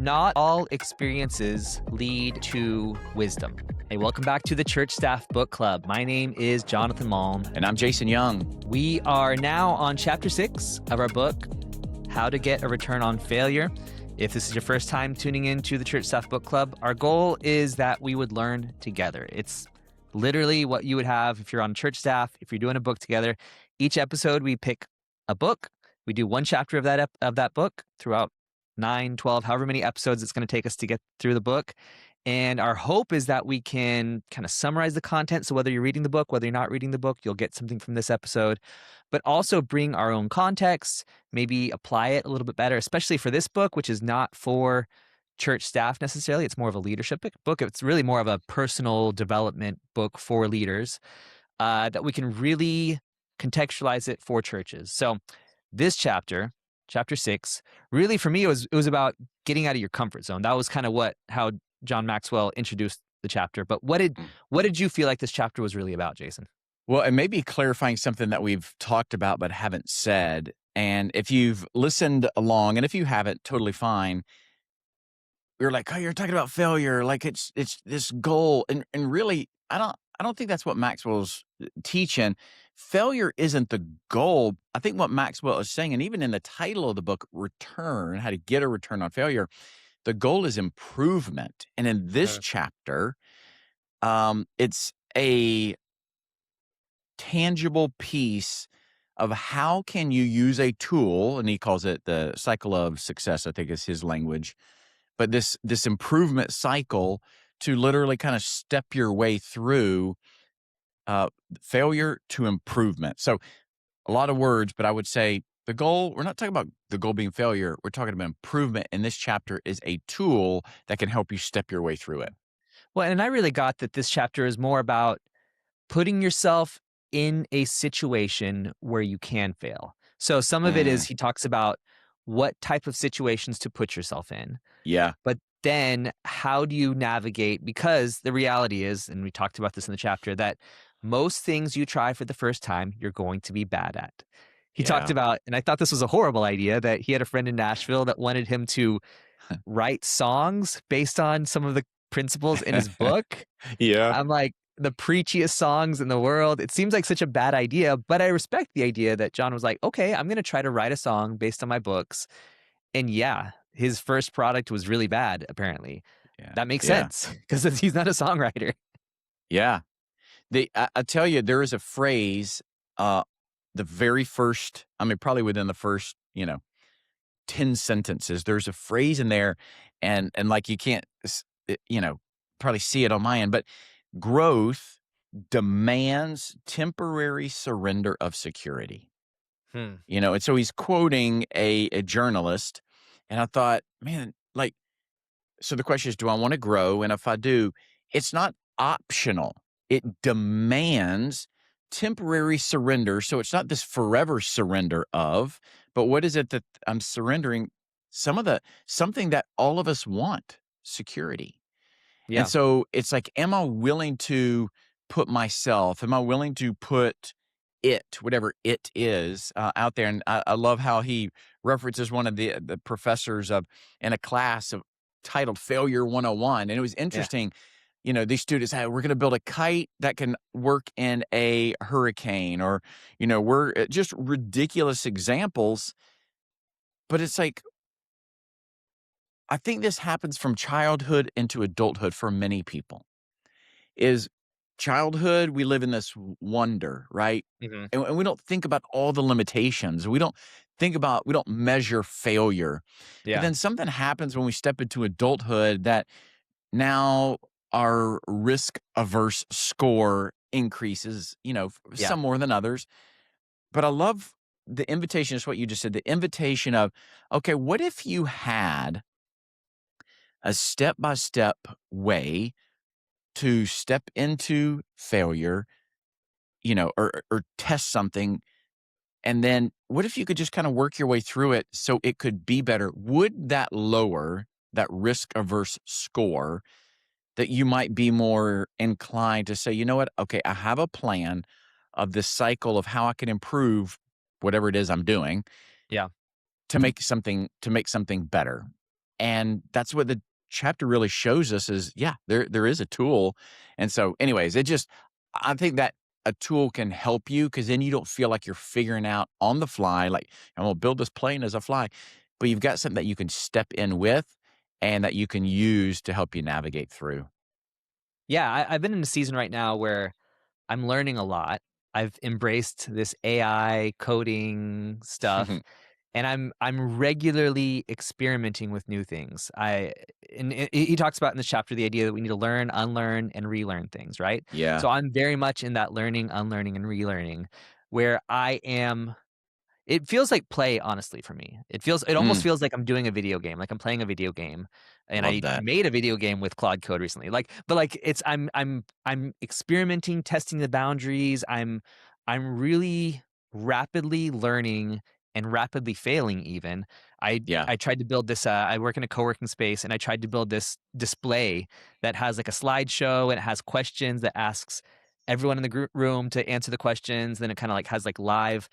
Not all experiences lead to wisdom. Hey, welcome back to the Church Staff Book Club. My name is Jonathan Malm. And I'm Jason Young. We are now on chapter 6 of our book, How to Get a Return on Failure. If this is your first time tuning into the Church Staff Book Club, our goal is that we would learn together. It's literally what you would have if you're on church staff, if you're doing a book together. Each episode, we pick a book. We do one chapter of that book throughout 9, 12, however many episodes it's going to take us to get through the book. And our hope is that we can kind of summarize the content. So whether you're reading the book, whether you're not reading the book, you'll get something from this episode, but also bring our own context, maybe apply it a little bit better, especially for this book, which is not for church staff necessarily. It's more of a leadership book. It's really more of a personal development book for leaders that we can really contextualize it for churches. So this chapter 6, really for me, it was about getting out of your comfort zone. That was kind of how John Maxwell introduced the chapter. But what did you feel like this chapter was really about, Jason? Well, it may be clarifying something that we've talked about but haven't said. And if you've listened along, and if you haven't, totally fine. You're like, oh, you're talking about failure, like it's this goal, and really, I don't think that's what Maxwell's teaching. Failure isn't the goal. I think what Maxwell is saying, and even in the title of the book, Return, how to get a return on failure, the goal is improvement. And in this chapter, it's a tangible piece of how can you use a tool, and he calls it the cycle of success, I think is his language, but this improvement cycle to literally kind of step your way through failure to improvement. So a lot of words, but I would say the goal, we're not talking about the goal being failure. We're talking about improvement. And this chapter is a tool that can help you step your way through it. Well, and I really got that this chapter is more about putting yourself in a situation where you can fail. So some of it is he talks about what type of situations to put yourself in. Yeah. But then how do you navigate? Because the reality is, and we talked about this in the chapter, that most things you try for the first time, you're going to be bad at. He talked about, and I thought this was a horrible idea, that he had a friend in Nashville that wanted him to write songs based on some of the principles in his book. Yeah. I'm like, the preachiest songs in the world. It seems like such a bad idea, but I respect the idea that John was like, okay, I'm going to try to write a song based on my books. And yeah, his first product was really bad, apparently. Yeah. That makes sense because he's not a songwriter. Yeah. I tell you, there is a phrase, the very first, probably within the first, 10 sentences, there's a phrase in there and like you can't, probably see it on my end, but growth demands temporary surrender of security. And so he's quoting a journalist, and I thought, man, so the question is, do I want to grow? And if I do, it's not optional. It demands temporary surrender. So it's not this forever surrender of, but what is it that I'm surrendering? Something that all of us want, security. Yeah. And so it's like, am I willing to put myself, am I willing to put it, whatever it is, out there? And I love how he references one of the professors in a class titled Failure 101. And it was interesting. These students say, we're going to build a kite that can work in a hurricane, or, we're just ridiculous examples. But it's like, I think this happens from childhood into adulthood for many people. Is childhood, we live in this wonder, right? Mm-hmm. And we don't think about all the limitations. We don't measure failure. Yeah. But then something happens when we step into adulthood that now our risk-averse score increases, some more than others. But I love the invitation, is what you just said, the invitation of, okay, what if you had a step-by-step way to step into failure, or test something, and then what if you could just kind of work your way through it so it could be better? Would that lower that risk-averse score, that you might be more inclined to say, you know what, okay, I have a plan of this cycle of how I can improve whatever it is I'm doing Yeah. to make something better. And that's what the chapter really shows us is, yeah, there is a tool. And so anyways, I think that a tool can help you because then you don't feel like you're figuring out on the fly, like, I'm gonna build this plane as I fly. But you've got something that you can step in with and that you can use to help you navigate through. Yeah, I've been in a season right now where I'm learning a lot. I've embraced this AI coding stuff, and I'm regularly experimenting with new things. He talks about in this chapter the idea that we need to learn, unlearn, and relearn things, right? Yeah. So I'm very much in that learning, unlearning, and relearning, where I am it feels like play, honestly, for me. It almost Mm, feels like I'm doing a video game, like I'm playing a video game, and love I that. made a video game with Claude Code recently. But it's I'm experimenting, testing the boundaries. I'm really rapidly learning and rapidly failing even. Yeah. I tried to build this, I work in a co-working space, and I tried to build this display that has, like, a slideshow, and it has questions that asks everyone in the room to answer the questions, then it kinda, like, has, like, live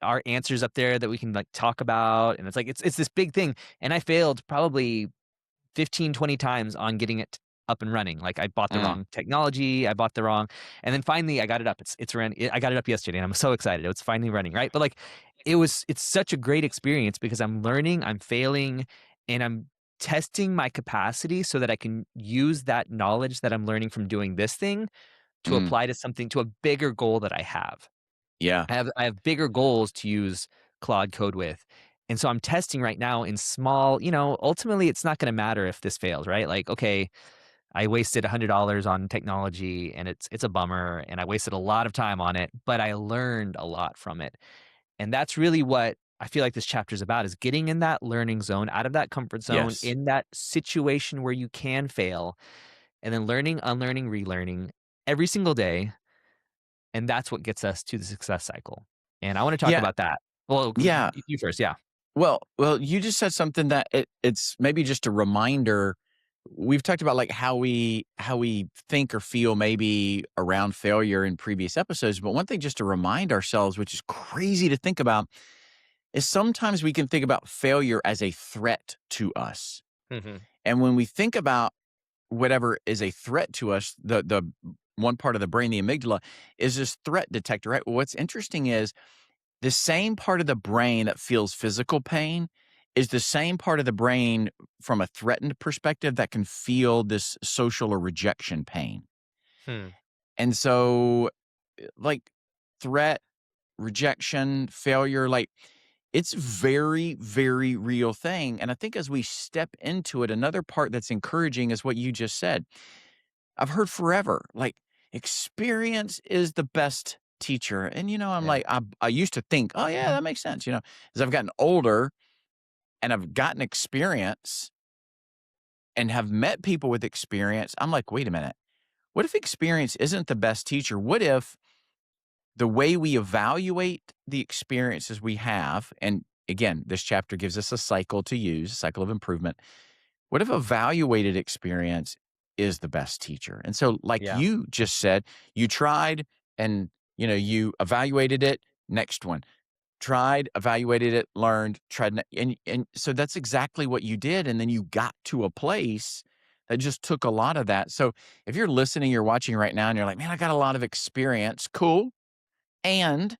our answers up there that we can, like, talk about, and it's this big thing, and I failed probably 15, 20 times on getting it up and running. Like, I bought the Mm, wrong technology, I bought the wrong and then finally I got it up. I got it up yesterday, and I'm so excited. It's finally running, right? But, like, it's such a great experience because I'm learning, I'm failing, and I'm testing my capacity so that I can use that knowledge that I'm learning from doing this thing to mm, apply to a bigger goal that I have. yeah. I have bigger goals to use Claude Code with. And so I'm testing right now in small, ultimately it's not gonna matter if this fails, right? Like, okay, I wasted $100 on technology and it's a bummer and I wasted a lot of time on it, but I learned a lot from it. And that's really what I feel like this chapter is about is getting in that learning zone, out of that comfort zone, Yes. in that situation where you can fail, and then learning, unlearning, relearning every single day, and that's what gets us to the success cycle. And I wanna talk Yeah. about that. Well, Yeah. you first, yeah. Well, you just said something that it's maybe just a reminder. We've talked about like how we think or feel maybe around failure in previous episodes, but one thing just to remind ourselves, which is crazy to think about, is sometimes we can think about failure as a threat to us. Mhm. And when we think about whatever is a threat to us, the one part of the brain, the amygdala, is this threat detector, right? Well, what's interesting is the same part of the brain that feels physical pain is the same part of the brain from a threatened perspective that can feel this social or rejection pain. Hmm. And so, like, threat, rejection, failure, like, it's very, very real thing. And I think as we step into it, another part that's encouraging is what you just said. I've heard forever, like, experience is the best teacher. And, I'm Yeah. like, I used to think, oh, yeah, that makes sense. As I've gotten older and I've gotten experience and have met people with experience, I'm like, wait a minute. What if experience isn't the best teacher? What if the way we evaluate the experiences we have, and again, this chapter gives us a cycle to use, a cycle of improvement. What if evaluated experience is the best teacher? And so, like Yeah. you just said, you tried and you evaluated it. Next one, tried, evaluated it, learned, tried, and so that's exactly what you did. And then you got to a place that just took a lot of that. So if you're listening, you're watching right now, and you're like, man, I got a lot of experience. Cool. And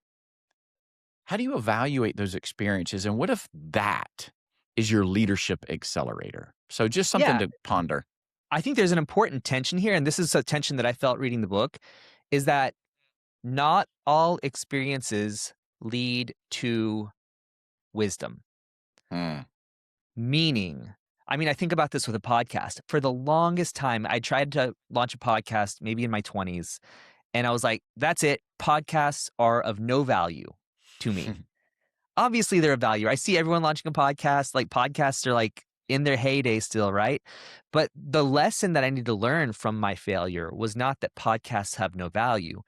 how do you evaluate those experiences? And what if that is your leadership accelerator? So just something Yeah. to ponder. I think there's an important tension here, and this is a tension that I felt reading the book, is that not all experiences lead to wisdom. Mm, Meaning, I mean, I think about this with a podcast. For the longest time, I tried to launch a podcast maybe in my 20s, and I was like, "That's it. Podcasts are of no value to me." Obviously, they're of value. I see everyone launching a podcast. Like, podcasts are, like, in their heyday still, right? But the lesson that I need to learn from my failure was not that podcasts have no value.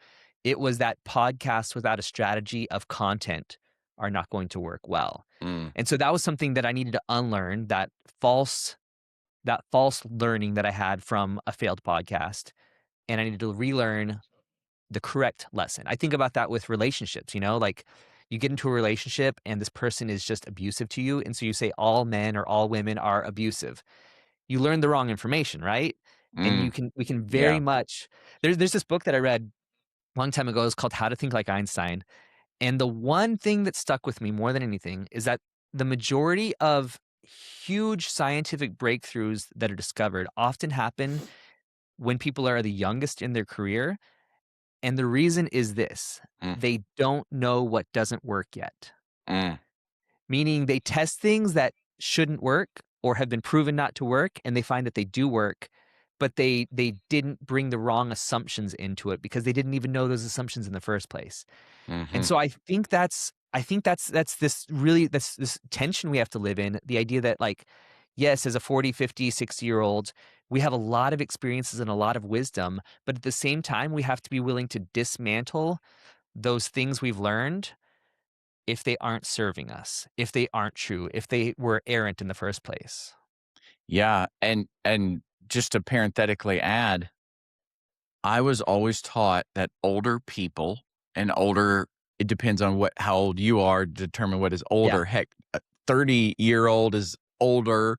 It was that podcasts without a strategy of content are not going to work well. mm. And so that was something that I needed to unlearn, that false learning that I had from a failed podcast, and I needed to relearn the correct lesson. I think about that with relationships, like you get into a relationship and this person is just abusive to you, and so you say all men or all women are abusive. You learn the wrong information, right? And Mm, we can very yeah. much there's this book that I read a long time ago. It's called How to Think Like Einstein. And the one thing that stuck with me more than anything is that the majority of huge scientific breakthroughs that are discovered often happen when people are the youngest in their career. And the reason is this: Mm, they don't know what doesn't work yet. mm, Meaning they test things that shouldn't work or have been proven not to work, and they find that they do work, but they didn't bring the wrong assumptions into it because they didn't even know those assumptions in the first place. And mhm. so I think that's this tension we have to live in, the idea that, like, yes, as a 40, 50, 60-year-old, we have a lot of experiences and a lot of wisdom, but at the same time, we have to be willing to dismantle those things we've learned if they aren't serving us, if they aren't true, if they were errant in the first place. Yeah, and just to parenthetically add, I was always taught that older people and older it depends on how old you are to determine what is Yeah, older. Heck, a 30-year-old is older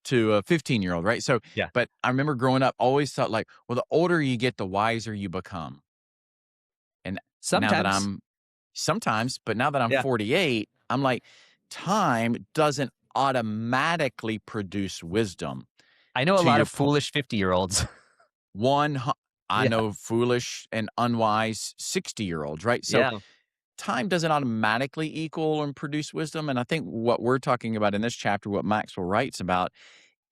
to a 15-year-old, right? So, yeah. but I remember growing up, always thought like, well, the older you get, the wiser you become. And now that Sometimes. sometimes, but now that I'm Yeah. 48, I'm like, time doesn't automatically produce wisdom. I know a To lot your of point, foolish 50-year-olds. one, I Yeah, know foolish and unwise 60-year-olds, right? So yeah. time doesn't automatically equal and produce wisdom. And I think what we're talking about in this chapter, what Maxwell writes about,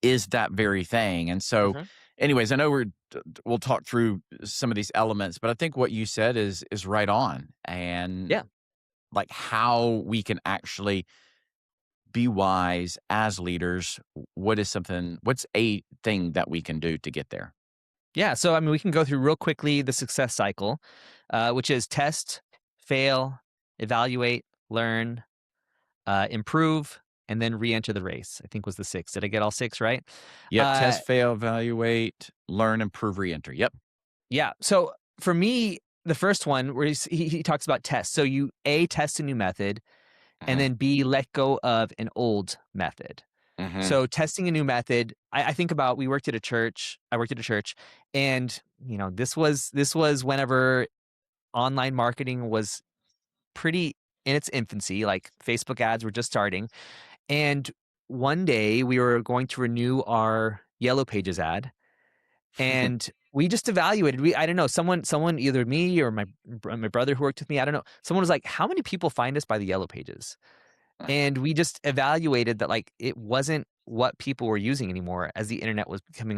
is that very thing. And so, Mhm. anyways, I know we'll talk through some of these elements, but I think what you said is right on, and Yeah. like how we can actually be wise as leaders. What's a thing that we can do to get there? Yeah, so, I mean, we can go through real quickly the success cycle, which is test, fail, evaluate, learn, improve, and then re-enter the race, I think was the 6. Did I get all 6 right? Yep. Uh, Test, fail, evaluate, learn, improve, reenter. Yep. yeah, so for me, the first one where he talks about tests. So you, A, test a new method, and Hmm. then B, let go of an old method. Hmm. So testing a new method, I think about, we worked at a church. I worked at a church, and this was whenever online marketing was pretty in its infancy. Like, Facebook ads were just starting, and one day we were going to renew our Yellow Pages ad, and we just evaluated. I don't know, someone, either me or my brother who worked with me. I don't know. Someone was like, "How many people find us by the Yellow Pages?" And we just evaluated that, like, it wasn't what people were using anymore as the internet was becoming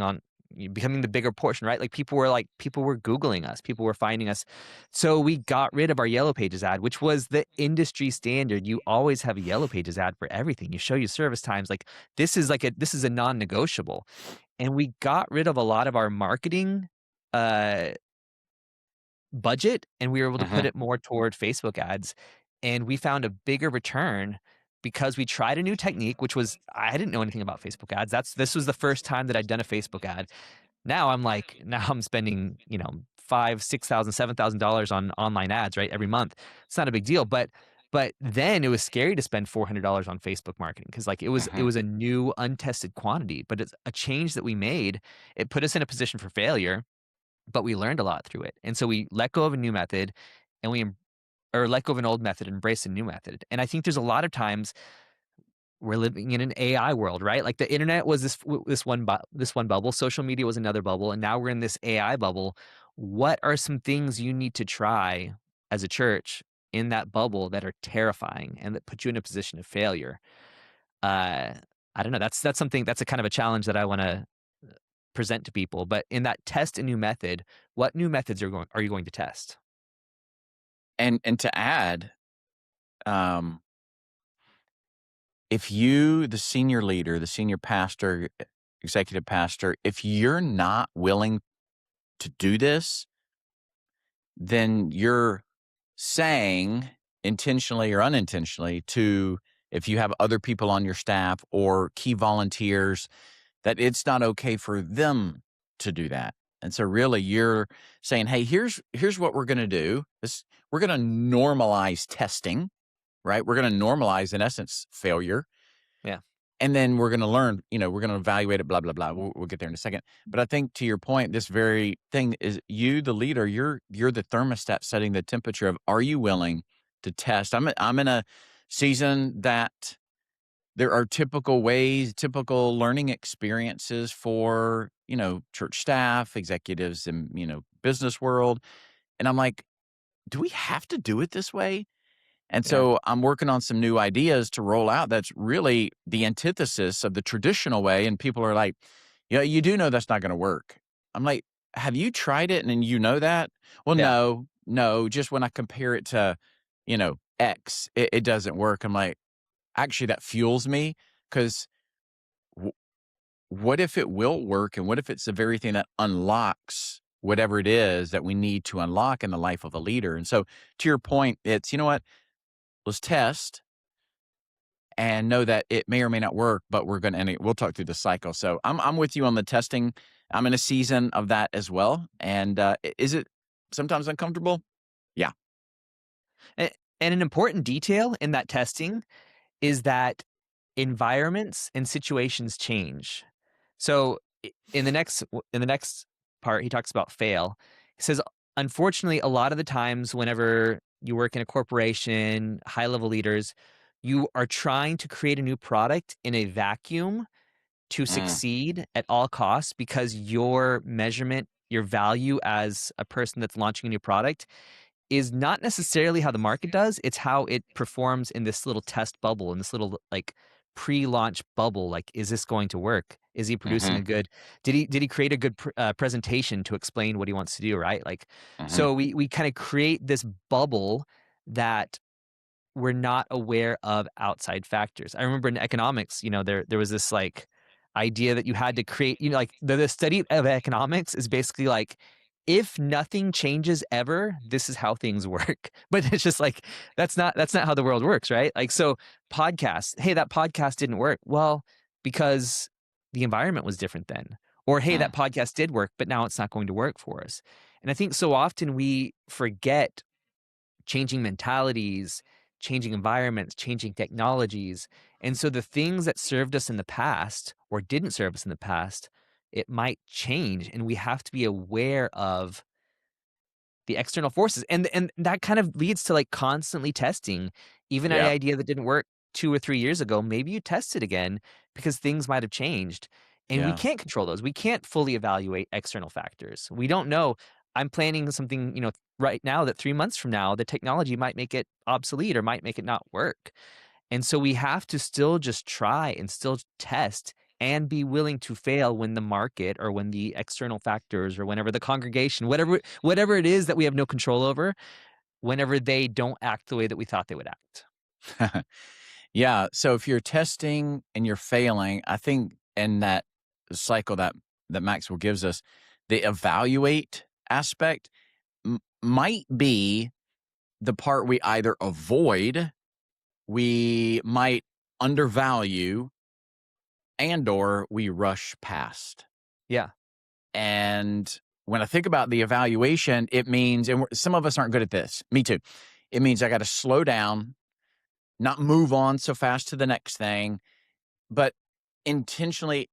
the bigger portion, right? Like, people were Googling us, people were finding us. So we got rid of our Yellow Pages ad, which was the industry standard. You always have a Yellow Pages ad for everything. You show your service times. Like, this is a non-negotiable. And we got rid of a lot of our marketing uh budget, and we were able to put Hmm. it more toward Facebook ads, and we found a bigger return because we tried a new technique, which was, I didn't know anything about Facebook ads. This was the first time that I'd done a Facebook ad. Now I'm spending, 5, 6,000, $7,000 on online ads, right, every month. It's not a big deal, but then it was scary to spend $400 on Facebook marketing because, like, it Hmm. was a new untested quantity, but it's a change that we made. It put us in a position for failure, but we learned a lot through it. And so we let go of a new method, and or let go of an old method and embrace a new method. And I think there's a lot of times we're living in an AI world, right? Like, the internet was this one bubble, social media was another bubble, and now we're in this AI bubble. What are some things you need to try as a church in that bubble that are terrifying and that put you in a position of failure? Uh, I don't know. That's something, that's a kind of a challenge that I want to present to people. But in that test a new method, what new methods are you going to test? And to add, um, if you, the senior leader, the senior pastor, executive pastor, if you're not willing to do this, then you're saying intentionally or unintentionally to, if you have other people on your staff or key volunteers, that it's not okay for them to do that. And so really you're saying, hey, here's what we're going to do. We're going to normalize testing. right? We're going to normalize, in essence, failure. Yeah. And then we're going to learn, we're going to evaluate it, blah, blah, blah. We'll get there in a second. But I think to your point, this very thing is you, the leader, you're the thermostat setting the temperature of, are you willing to test? I'm in a season that there are typical ways, typical learning experiences for, church staff, executives, and, business world. And I'm like, do we have to do it this way? And Yeah. so I'm working on some new ideas to roll out that's really the antithesis of the traditional way. And people are like, yeah, you do know that's not going to work. I'm like, have you tried it? And then you know that? Well, Yeah. no, just when I compare it to, X, it doesn't work. I'm like, actually, that fuels me because what if it will work? And what if it's the very thing that unlocks whatever it is that we need to unlock in the life of a leader? And so to your point, it's, you know what? Let's test and know that it may or may not work, but we'll talk through the cycle. So I'm with you on the testing. I'm in a season of that as well. And is it sometimes uncomfortable? Yeah. And an important detail in that testing is that environments and situations change. So in the next part, he talks about fail. He says, unfortunately, a lot of the times, whenever you work in a corporation, high level leaders, you are trying to create a new product in a vacuum to Mm, succeed at all costs because your measurement, your value as a person that's launching a new product is not necessarily how the market does, it's how it performs in this little test bubble, in this little, like, pre-launch bubble, like, is this going to work? Is he producing a mhm, good did he create a good presentation to explain what he wants to do, right? Like, mhm, so we kinda create this bubble that we're not aware of outside factors. I remember in economics, there was this, like, idea that you had to create, like, the study of economics is basically like, if nothing changes ever, this is how things work. But it's just like, that's not how the world works, right? Like, so podcasts, hey, that podcast didn't work. Well, because the environment was different then. Or, hey, that mm, podcast did work, but now it's not going to work for us. And I think so often we forget changing mentalities, changing environments, changing technologies. And so the things that served us in the past or didn't serve us in the past, it might change. And we have to be aware of the external forces. And that kind of leads to, like, constantly testing. Even an yep, idea that didn't work 2 or 3 years ago, maybe you test it again because things might have changed. And we yeah, can't control those. We can't fully evaluate external factors. We don't know. I'm planning something, right now that 3 months from now, the technology might make it obsolete or might make it not work. And so we have to still just try and still test and be willing to fail when the market or when the external factors or whenever the congregation, whatever it is that we have no control over, whenever they don't act the way that we thought they would act. yeah. So if you're testing and you're failing, I think in that cycle that Maxwell gives us, the evaluate aspect might be the part we either avoid, we might undervalue, and or we rush past. Yeah. And when I think about the evaluation, it means, and some of us aren't good at this. Me too. It means I got to slow down, not move on so fast to the next thing, but intentionally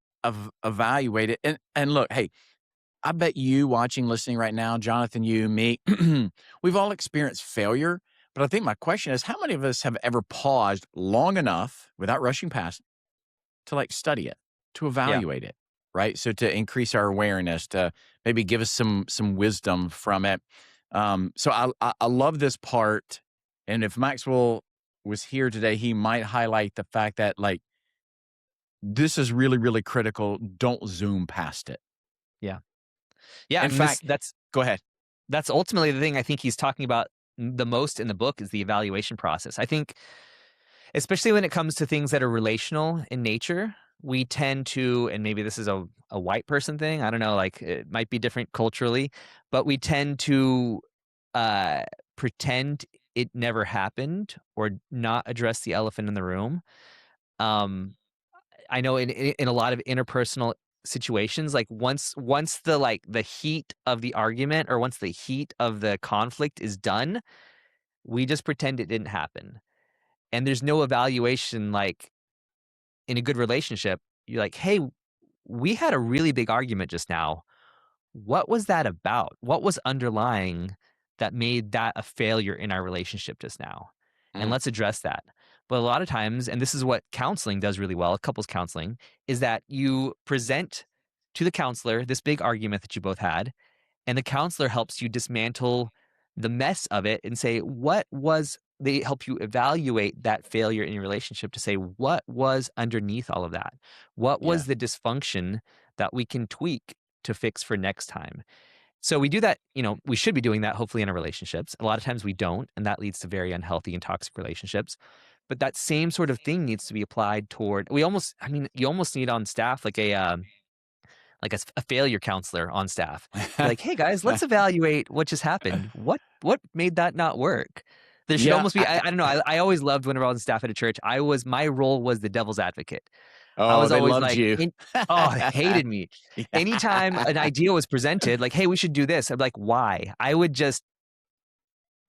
evaluate it. And look, hey, I bet you watching, listening right now, Jonathan, you, me, we've all experienced failure. But I think my question is, how many of us have ever paused long enough without rushing past to like study it, to Yeah. evaluate it, right? So to increase our awareness, to maybe give us some wisdom from it. So I love this part, and if Maxwell was here today, he might highlight the fact that like this is really really critical. Don't zoom past it. Yeah. Yeah. In And fact, go ahead. that's ultimately the thing I think he's talking about the most in the book is the evaluation process. I think, especially when it comes to things that are relational in nature, we tend to, and maybe this is a white person thing, I don't know, like, it might be different culturally, but we tend to uh, pretend it never happened or not address the elephant in the room. Um, I know in a lot of interpersonal situations, like, once the heat of the argument or once the heat of the conflict is done, we just pretend it didn't happen. and there's no evaluation. Like in a good relationship, you're like, hey, we had a really big argument just now. What was that about? What was underlying that made that a failure in our relationship just now? And Mm. let's address that. But a lot of times, and this is what counseling does really well, couples counseling, is that you present to the counselor this big argument that you both had, and the counselor helps you dismantle the mess of it and say, what was, they help you evaluate that failure in your relationship to say, what was underneath all of that? What Yeah. was the dysfunction that we can tweak to fix for next time? So we do that, we should be doing that hopefully in our relationships. A lot of times we don't, and that leads to very unhealthy and toxic relationships. But that same sort of thing needs to be applied toward, you almost need on staff like a failure counselor on staff. Be like, hey guys, let's evaluate what just happened. What made that not work? There should Yeah. almost be. I don't know. I always loved whenever I was on staff at a church. My role was the devil's advocate. I Oh, was they always loved like, you. hated me. Yeah. Anytime an idea was presented, like, hey, we should do this. I'm like, why? I would just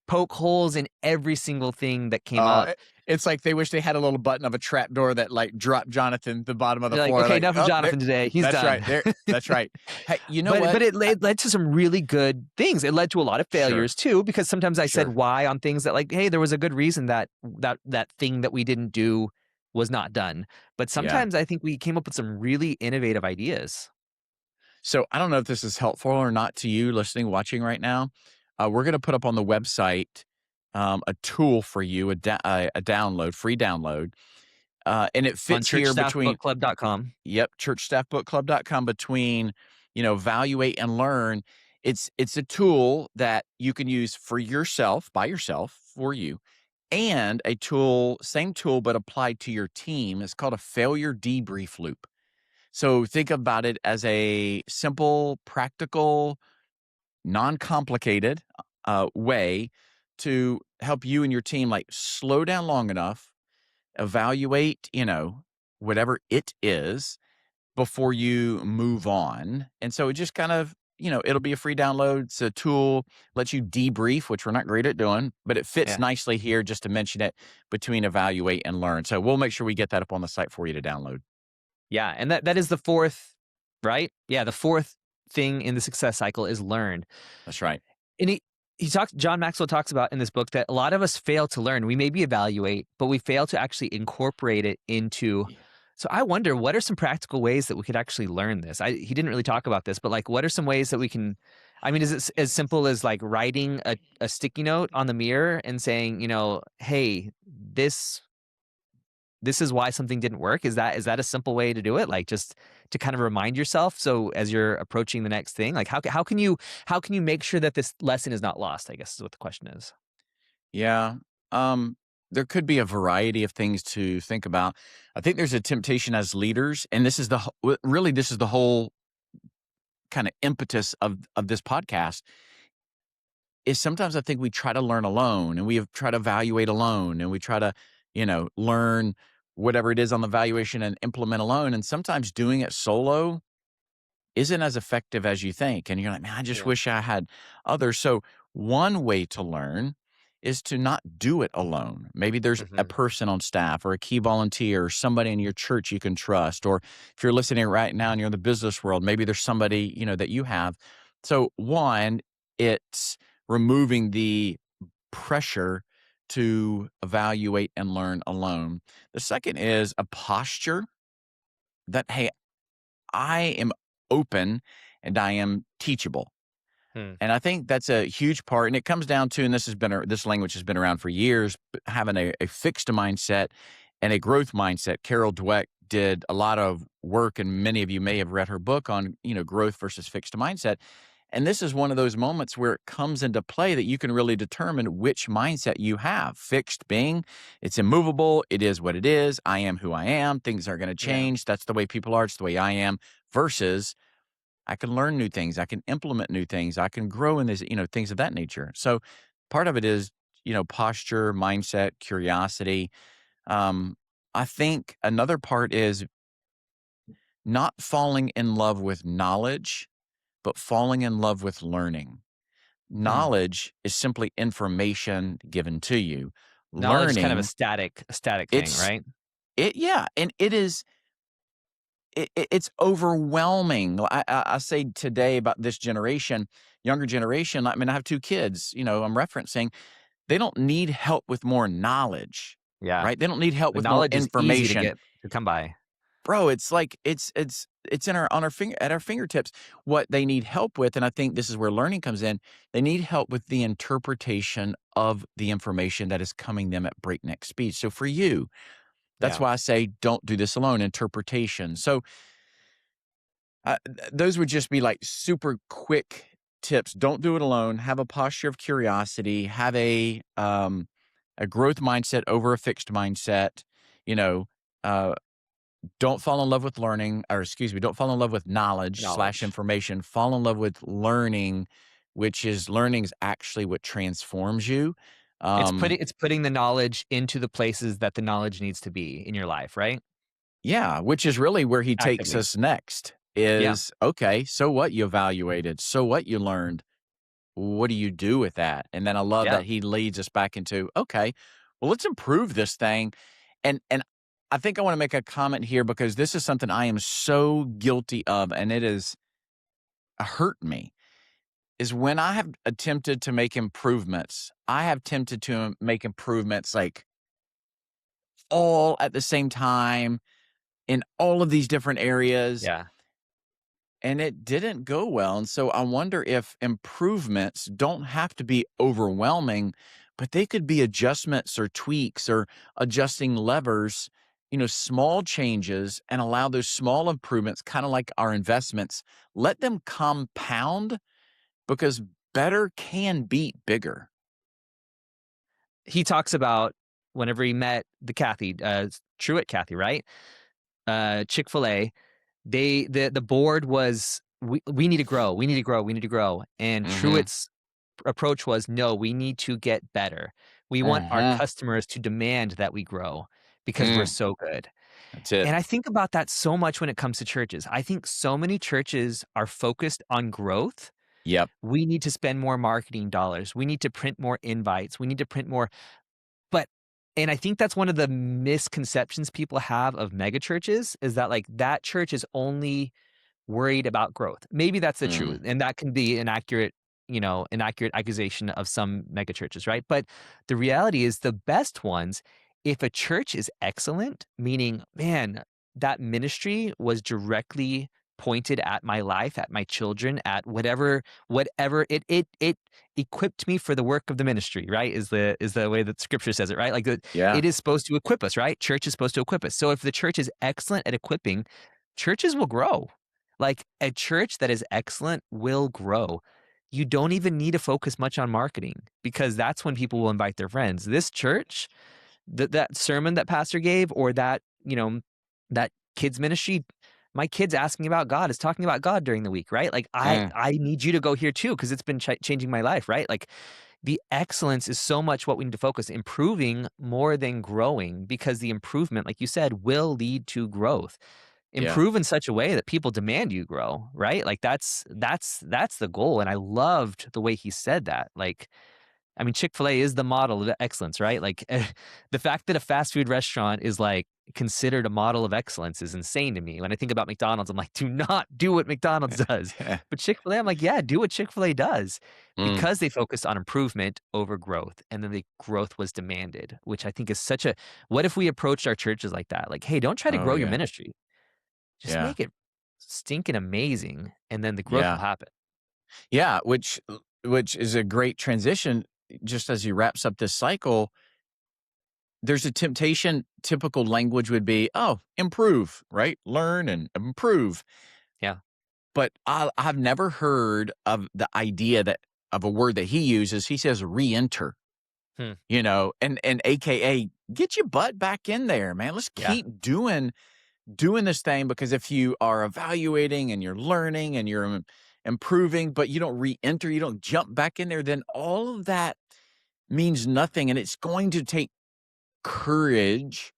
poke holes in every single thing that came up. It's like they wish they had a little button of a trap door that like dropped Jonathan to the bottom of the They're like, floor. okay, Like, enough of oh, there, Jonathan today. He's that's done. right. There, that's right. Hey, you know But what? it led to some really good things. It led to a lot of failures too, because sometimes I said Sure. why on things that, like, hey, there was a good reason that thing that we didn't do was not done. But Yeah. sometimes I think we came up with some really innovative ideas. So I don't know if this is helpful or not to you listening, watching right now. We're going to put up on the website a tool for you, a download, free download. And it On fits here between, churchstaffbookclub.com. churchstaffbookclub.com, between, evaluate and learn. It's a tool that you can use for yourself, by yourself, for you, and a tool, same tool, but applied to your team. It's called a failure debrief loop. So think about it as a simple, practical, non-complicated way to help you and your team like slow down long enough, evaluate, whatever it is before you move on. And so it just kind of, it'll be a free download. It's a tool, lets you debrief, which we're not great at doing, but it fits nicely here just to mention it between evaluate and learn. So we'll make sure we get that up on the site for you to download. Yeah, and that is the fourth, right? Yeah, the fourth thing in the success cycle is learn. That's right. And John Maxwell talks about in this book that a lot of us fail to learn. We maybe evaluate, but we fail to actually incorporate it into. Yeah. So I wonder, what are some practical ways that we could actually learn this? He didn't really talk about this, but like, what are some ways that we can? I mean, is it as simple as like writing a sticky note on the mirror and saying, hey, this is why something didn't work? Is that a simple way to do it? Like, just to kind of remind yourself. So as you're approaching the next thing, like how can you make sure that this lesson is not lost, I guess is what the question is. Yeah. There could be a variety of things to think about. I think there's a temptation as leaders, and this is this is the whole kind of impetus of this podcast, is sometimes I think we try to learn alone, and we try to evaluate alone, and we try to, learn whatever it is on the valuation and implement alone. And sometimes doing it solo isn't as effective as you think. And you're like, man, I just wish I had others. So one way to learn is to not do it alone. Maybe there's a person on staff or a key volunteer or somebody in your church you can trust. Or if you're listening right now and you're in the business world, maybe there's somebody, that you have. So one, it's removing the pressure to evaluate and learn alone. The second is a posture that, hey, I am open and I am teachable. And I think that's a huge part. And it comes down to, and this language has been around for years, but having a fixed mindset and a growth mindset. Carol Dweck did a lot of work, and many of you may have read her book on, growth versus fixed mindset. And this is one of those moments where it comes into play that you can really determine which mindset you have. Fixed being, it's immovable. It is what it is. I am who I am. Things are going to change. That's the way people are. It's the way I am. Versus, I can learn new things. I can implement new things. I can grow in this, things of that nature. So part of it is, posture, mindset, curiosity. I think another part is not falling in love with knowledge, but falling in love with learning. Knowledge is simply information given to you. Knowledge is kind of a learning, static thing, it's right? yeah, and it's overwhelming. I say today about this generation, younger generation. I mean, I have 2 kids. I'm referencing. They don't need help with more knowledge, Yeah. right? They don't need help The with more knowledge is easy information. to come by. Bro, it's like it's in our on our finger at our fingertips. What they need help with, and I think this is where learning comes in, they need help with the interpretation of the information that is coming them at breakneck speed. So for you, that's Yeah. why I say don't do this alone, interpretation. So those would just be like super quick tips. Don't do it alone. Have a posture of curiosity. Have a growth mindset over a fixed mindset. You know, uh, don't fall in love with learning, or excuse me, don't fall in love with knowledge slash Knowledge. information. Fall in love with learning, which is learning is actually what transforms you. Um, It's putting the knowledge into the places that the knowledge needs to be in your life, right? yeah, which is really where he takes Actively. us next. Yeah. Is okay. So what you evaluated? So what you learned? What do you do with that? And then I love Yeah. that he leads us back into, okay, well, let's improve this thing. And I think I want to make a comment here because this is something I am so guilty of, and it has hurt me, is when I have attempted to make improvements, I have tempted to make improvements like all at the same time in all of these different areas. Yeah. And it didn't go well. And so I wonder if improvements don't have to be overwhelming, but they could be adjustments or tweaks or adjusting levers, small changes, and allow those small improvements, kind of like our investments, let them compound because better can beat bigger. He talks about whenever he met the Kathy, Truett Kathy, right? Chick-fil-A, the board was, we need to grow, we need to grow, we need to grow. And Mm-hmm. Truett's approach was, no, we need to get better. We want our Mm-hmm. customers to demand that we grow because we're Mm, so good. that's it. And I think about that so much when it comes to churches. I think so many churches are focused on growth. Yep. We need to spend more marketing dollars. We need to print more invites. We need to print more. But, and I think that's one of the misconceptions people have of mega churches is that like that church is only worried about growth. Maybe that's the truth, Mm, and that can be an accurate, an accurate accusation of some mega churches, right? But the reality is the best ones, if a church is excellent, meaning, man, that ministry was directly pointed at my life, at my children, at whatever it equipped me for the work of the ministry, right? Is the way that scripture says it, right? Like yeah. it is supposed to equip us, right? Church is supposed to equip us. So if the church is excellent at equipping, churches will grow. Like a church that is excellent will grow. You don't even need to focus much on marketing because that's when people will invite their friends. This church, that sermon that pastor gave, or that kids ministry, my kids asking about God is talking about God during the week, right? Like Mm, I need you to go here too because it's been changing my life, right? Like the excellence is so much what we need to focus, improving more than growing, because the improvement, like you said, will lead to growth. yeah. Improve in such a way that people demand you grow, right? Like that's the goal. And I loved the way he said that. Like, I mean, Chick-fil-A is the model of excellence, right? Like the fact that a fast food restaurant is like considered a model of excellence is insane to me. When I think about McDonald's, I'm like, do not do what McDonald's does. But Chick-fil-A, I'm like, yeah, do what Chick-fil-A does, Mm, because they focused on improvement over growth. And then the growth was demanded, which I think is such a, what if we approached our churches like that? Like, hey, don't try to oh, grow your yeah. ministry. Just Yeah. make it stinking amazing, and then the growth will Yeah. happen. Yeah, which is a great transition. Just as he wraps up this cycle, there's a temptation. Typical language would be, "Oh, improve, right? Learn and improve." Yeah. But I've never heard of the idea that of a word that he uses. He says re-enter, Hmm. and AKA get your butt back in there, man. Let's Yeah. keep doing this thing, because if you are evaluating and you're learning and you're improving, but you don't re-enter, you don't jump back in there, then all of that means nothing. And it's going to take courage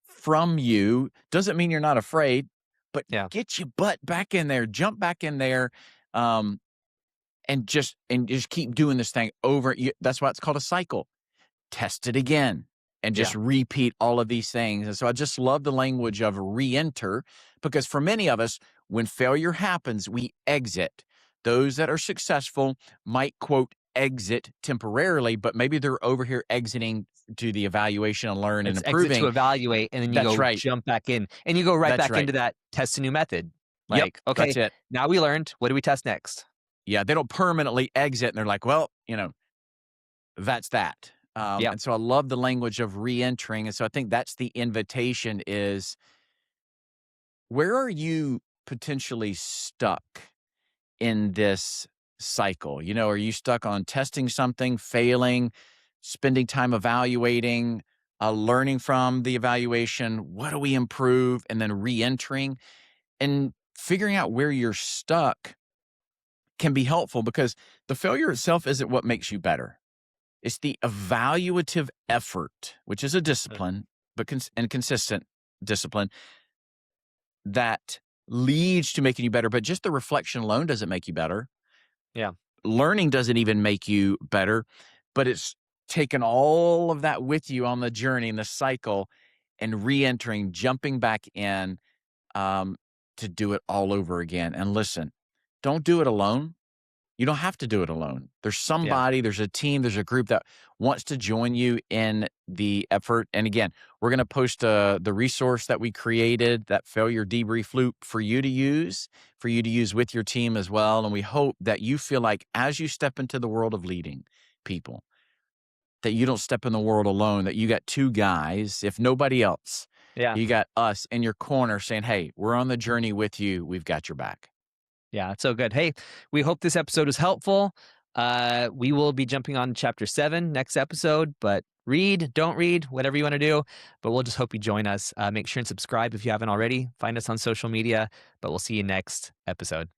from you. Doesn't mean you're not afraid, but Yeah. get your butt back in there, jump back in there, um, and just keep doing this thing over. That's why it's called a cycle. Test it again. and just repeat all of these things. And so I just love the language of re-enter, because for many of us, when failure happens, we exit. Those that are successful might, quote, exit temporarily, but maybe they're over here exiting to the evaluation and learn and It's exit improving. to evaluate, and then you That's go right. jump back in, and you go right That's back right. into that test a new method. Yep, Like, okay, that's it. now we learned. What do we test next? Yeah, they don't permanently exit, and they're like, well, that's that. Yep. And so I love the language of re-entering. And so I think that's the invitation is, where are you potentially stuck in this cycle? Are you stuck on testing something, failing, spending time evaluating, learning from the evaluation? What do we improve? And then re-entering and figuring out where you're stuck can be helpful, because the failure itself isn't what makes you better. It's the evaluative effort, which is a discipline, but and consistent discipline that leads to making you better. But just the reflection alone doesn't make you better. Yeah. Learning doesn't even make you better, but it's taking all of that with you on the journey and the cycle and re-entering, jumping back in to do it all over again. And listen, don't do it alone. You don't have to do it alone. There's somebody, there's a team, there's a group that wants to join you in the effort. And again, we're going to post the resource that we created, that failure debrief loop, for you to use with your team as well. And we hope that you feel like as you step into the world of leading people, that you don't step in the world alone, that you got two guys, if nobody else. Yeah. You got us in your corner saying, hey, we're on the journey with you. We've got your back. Yeah, it's so good. Hey, we hope this episode is helpful. We will be jumping on chapter 7 next episode, but read, don't read, whatever you want to do. But we'll just hope you join us. Make sure and subscribe if you haven't already. Find us on social media, but we'll see you next episode.